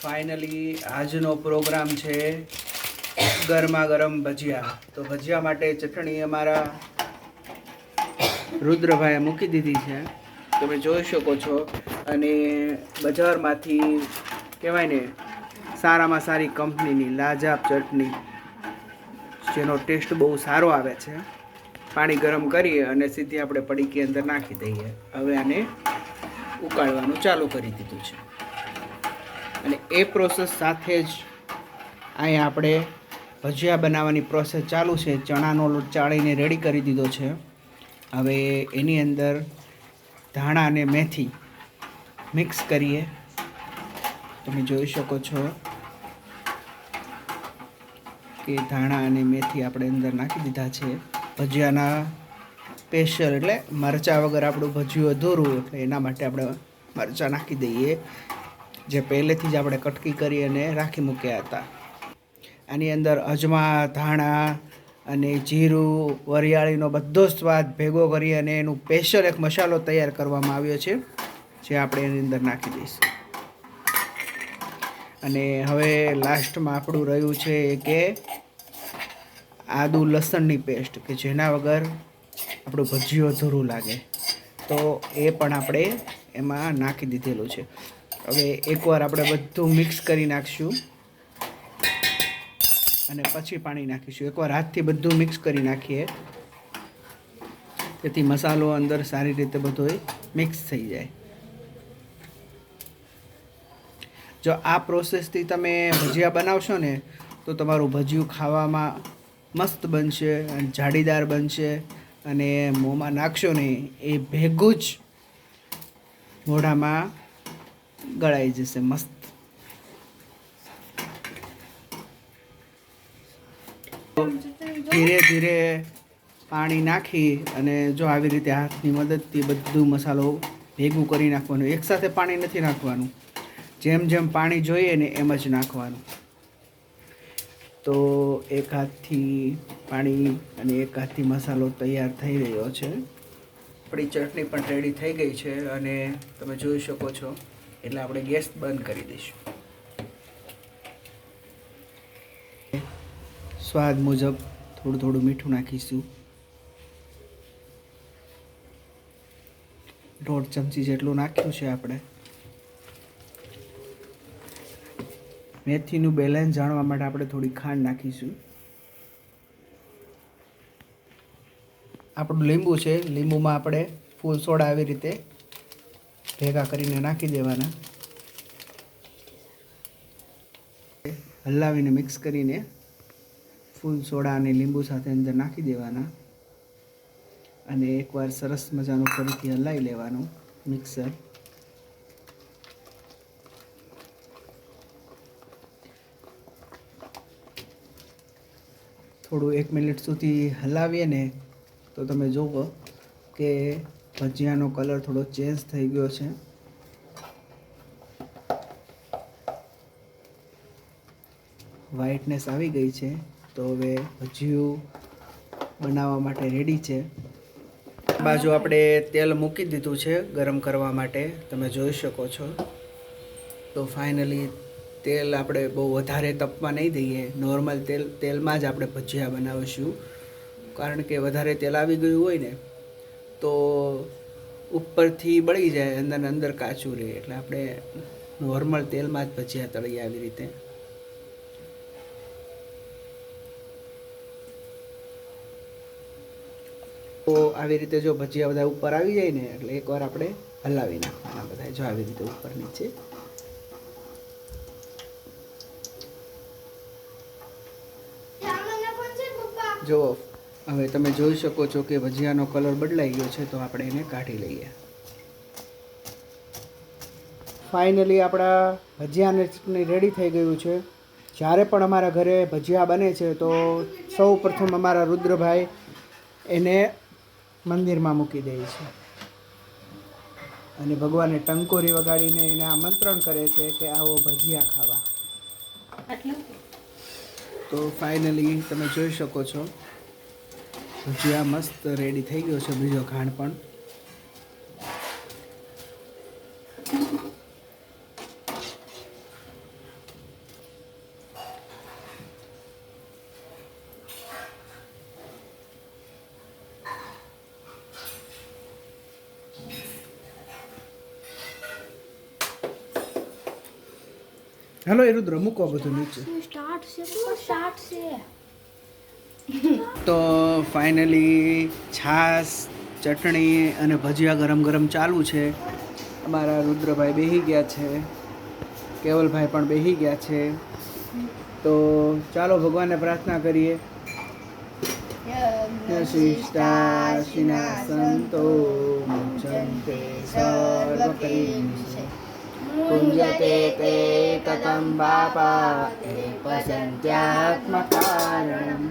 Finally આજનો programme છે ગરમા ગરમ ભજીયા. તો ભજીયા માટે ચટણી અમારા રુદ્રભાઈએ મૂકી દીધી છે, તમે જોઈ શકો છો. અને બજારમાંથી કહેવાય ને સારામાં સારી કંપનીની લાજાબ ચટણી, જેનો ટેસ્ટ બહુ સારો આવે છે. પાણી ગરમ કરીએ અને સીધી આપણે પડીકી અંદર નાખી દઈએ. હવે આને ઉકાળવાનું ચાલુ કરી દીધું છે. અને એ પ્રોસેસ સાથે જ અહીંયા આપણે ભજીયા બનાવવાની પ્રોસેસ ચાલુ છે. ચણાનો લોટ ચાળીને રેડી કરી દીધો છે. હવે એની અંદર ધાણા અને મેથી મિક્સ કરીએ. તમે જોઈ શકો છો કે ધાણા અને મેથી આપણે અંદર નાખી દીધા છે. ભજીયાના સ્પેશિયલ એટલે મરચાં વગર આપણું ભજીયું અધૂરું, એટલે એના માટે આપણે મરચાં નાખી દઈએ, જે પહેલેથી જ આપણે કટકી કરી અને રાખી મૂક્યા હતા. આની અંદર અજમા, ધાણા અને જીરું, વરિયાળીનો બધો સ્વાદ ભેગો કરી અને એનું સ્પેશિયલ એક મસાલો તૈયાર કરવામાં આવ્યો છે, જે આપણે એની અંદર નાખી દઈશું. અને હવે લાસ્ટમાં આપણું રહ્યું છે કે આદુ લસણની પેસ્ટ, કે જેના વગર આપણું ભજીયું અધૂરું લાગે, તો એ પણ આપણે એમાં નાખી દીધેલું છે. હવે એકવાર આપણે બધું મિક્સ કરી નાખીશું અને પછી પાણી નાખીશું. એકવાર હાથથી બધું મિક્સ કરી નાખીએ, તેથી મસાલો અંદર સારી રીતે બધો મિક્સ થઈ જાય. જો આ પ્રોસેસથી તમે ભજીયા બનાવશો ને, તો તમારું ભજીયું ખાવામાં મસ્ત બનશે અને જાળીદાર બનશે. અને મોંમાં નાખશો ને એ ભેગું જ મોઢામાં ગળાઈ જશે મસ્ત. ધીરે ધીરે પાણી નાખી અને જો આવી રીતે હાથની મદદથી બધું મસાલો ભેગું કરી નાખવાનું. એકસાથે પાણી નથી નાખવાનું, જેમ જેમ પાણી જોઈએ ને એમ જ નાખવાનું. તો એક હાથથી પાણી અને એક હાથથી મસાલો તૈયાર થઈ રહ્યો છે. આપણી ચટણી પણ રેડી થઈ ગઈ છે અને તમે જોઈ શકો છો. એટલે આપણે ગેસ બંધ કરી દઈશું. સ્વાદ મુજબ થોડું થોડું મીઠું નાખીશું. 1.5 ચમચી જેટલું નાખ્યું છે આપણે. મેથીનું બેલેન્સ જાણવા માટે આપણે થોડી ખાંડ નાખીશું. આપણું લીંબુ છે, લીંબુમાં આપણે ફૂલ સોડા આવી રીતે ભેગા કરીને નાખી દેવાના. હલાવીને મિક્સ કરીને ફૂલ સોડા અને લીંબુ સાથે અંદર નાખી દેવાના. અને એકવાર સરસ મજાનું ફરીથી હલાવી લેવાનું મિક્સર. થોડું 1 મિનિટ સુધી હલાવીએ ને, તો તમે જુઓ કે ભજીયાનો કલર થોડો ચેન્જ થઈ ગયો છે. વ્હાઇટનેસ આવી ગઈ છે. તો હવે ભજીયું બનાવવા માટે રેડી છે. બાજુ આપણે તેલ મૂકી દીધું છે ગરમ કરવા માટે, તમે જોઈ શકો છો. તો ફાઇનલી તેલ આપણે બહુ વધારે તપવા નહીં દઈએ, નોર્મલ તેલમાં જ આપણે ભજીયા બનાવીશું. કારણ કે વધારે તેલ આવી ગયું હોય ને તો ઉપરથી બળી જાય, અંદર અંદર કાચું રહે. એટલે આપણે નોર્મલ તેલમાં જ ભજીયા તળીએ આવી રીતે. તો આવી રીતે જો ભજીયા બધા ઉપર આવી જાય ને, એટલે એકવાર આપણે હલાવી નાખવાના બધા. જો આવી રીતે ઉપર નીચે. જો હવે તમે જોઈ શકો છો કે ભજીયાનો કલર બદલાઈ ગયો છે. તો આપણે એને કાઢી લઈએ. ફાઇનલી આપણા ભજીયાની ચટણી રેડી થઈ ગયું છે. જ્યારે પણ અમારા ઘરે ભજીયા બને છે તો સૌ પ્રથમ અમારા રુદ્રભાઈ એને મંદિરમાં મૂકી દે છે અને ભગવાનને ટંકોરી વગાડીને એને આમંત્રણ કરે છે કે આવો ભજીયા ખાવા. તો ફાઇનલી તમે જોઈ શકો છો ભજીયા મસ્ત રેડી થઈ ગયો છે. બીજો ખાંડ પણ હાલો એ રુદ્ર મૂકો બધું નીચે. સ્ટાર્ટ છે. તો ફાઇનલી છાશ ચટણી અને ભજીયા ગરમ ગરમ ચાલુ છે. અમારા રુદ્રભાઈ બેહી ગયા છે, કેવલભાઈ પણ બેહી ગયા છે. તો ચાલો ભગવાનને પ્રાર્થના કરીએ. શિષ્ટાશિના સંતો મુચ્યન્તે સર્વકરીષે પુંજતે તે કથમ બાપા એ પસંત્યાત્મકારણ.